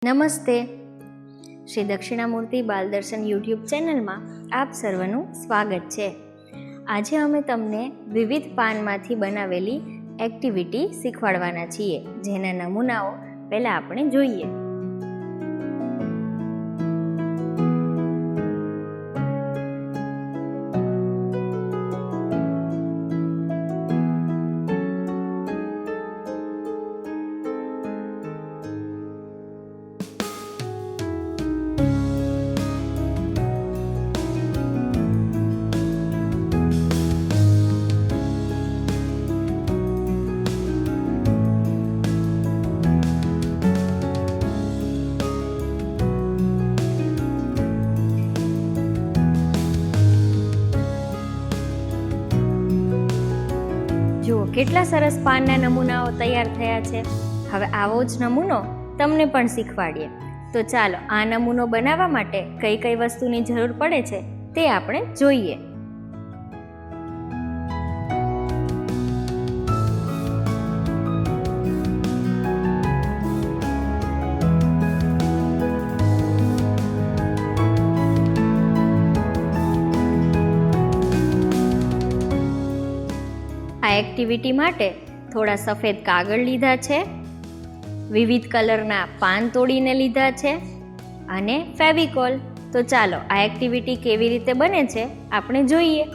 નમસ્તે. શ્રી દક્ષિણામૂર્તિ બાલદર્શન યુટ્યુબ ચેનલમાં આપ સર્વનું સ્વાગત છે. આજે અમે તમને વિવિધ પાનમાંથી બનાવેલી એક્ટિવિટી શીખવાડવાના છીએ, જેના નમૂનાઓ પહેલાં આપણે જોઈએ. જુઓ કેટલા સરસ પાનના નમૂનાઓ તૈયાર થયા છે. હવે આવો જ નમૂનો તમને પણ શીખવાડીએ. તો ચાલો આ નમૂનો બનાવવા માટે કઈ કઈ વસ્તુની જરૂર પડે છે તે આપણે જોઈએ. આ એક્ટિવિટી માટે થોડા સફેદ કાગળ લીધા છે, વિવિધ કલરના પાન તોડીને લીધા છે અને ફેવિકોલ. તો ચાલો આ એક્ટિવિટી કેવી રીતે બને છે આપણે જોઈએ.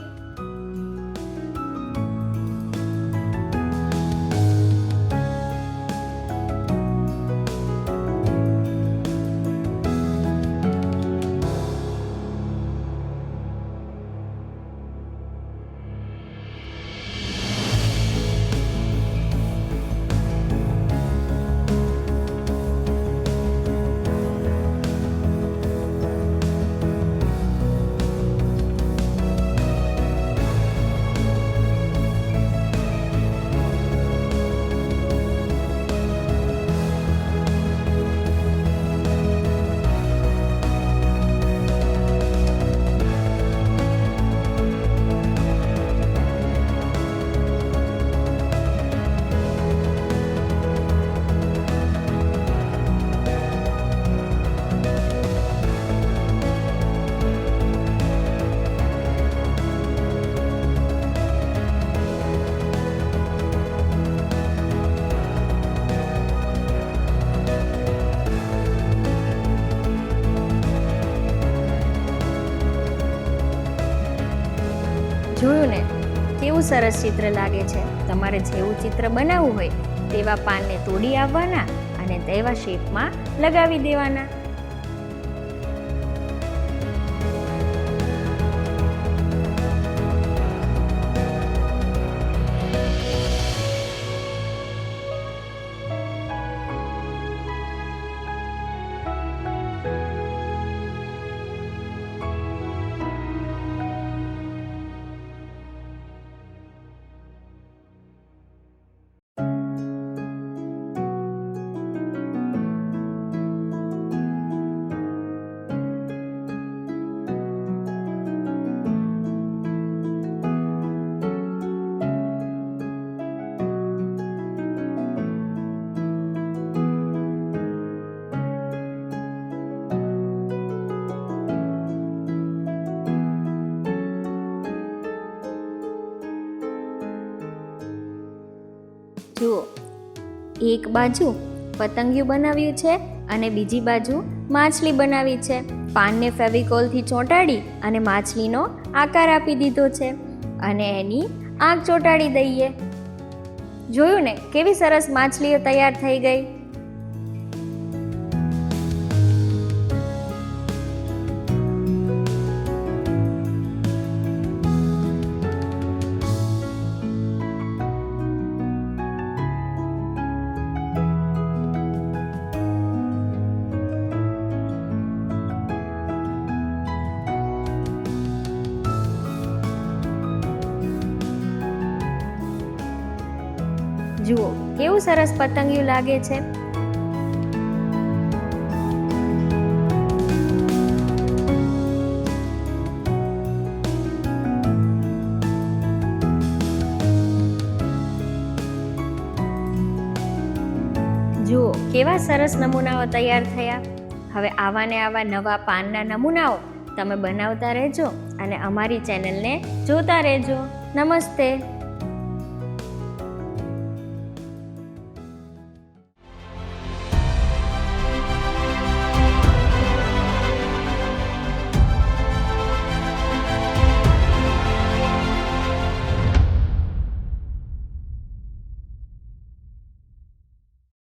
જોયું ને, કેવું સરસ ચિત્ર લાગે છે. તમારે જેવું ચિત્ર બનાવવું હોય તેવા પાનને તોડી આવવાના અને તેવા શેપમાં લગાવી દેવાના. જુઓ, એક બાજુ પતંગિયું બનાવ્યું છે અને બીજી બાજુ માછલી બનાવી છે. પાનને ફેવિકોલથી ચોંટાડી અને માછલીનો આકાર આપી દીધો છે અને એની આંખ ચોંટાડી દઈએ. જોયું ને, કેવી સરસ માછલીઓ તૈયાર થઈ ગઈ. જુઓ, કેવું સરસ પતંગિયું લાગે છે. જુઓ કેવા સરસ નમૂનાઓ તૈયાર થયા. હવે આવા ને આવા નવા પાનના નમૂનાઓ તમે બનાવતા રહેજો અને અમારી ચેનલને જોતા રહેજો. નમસ્તે.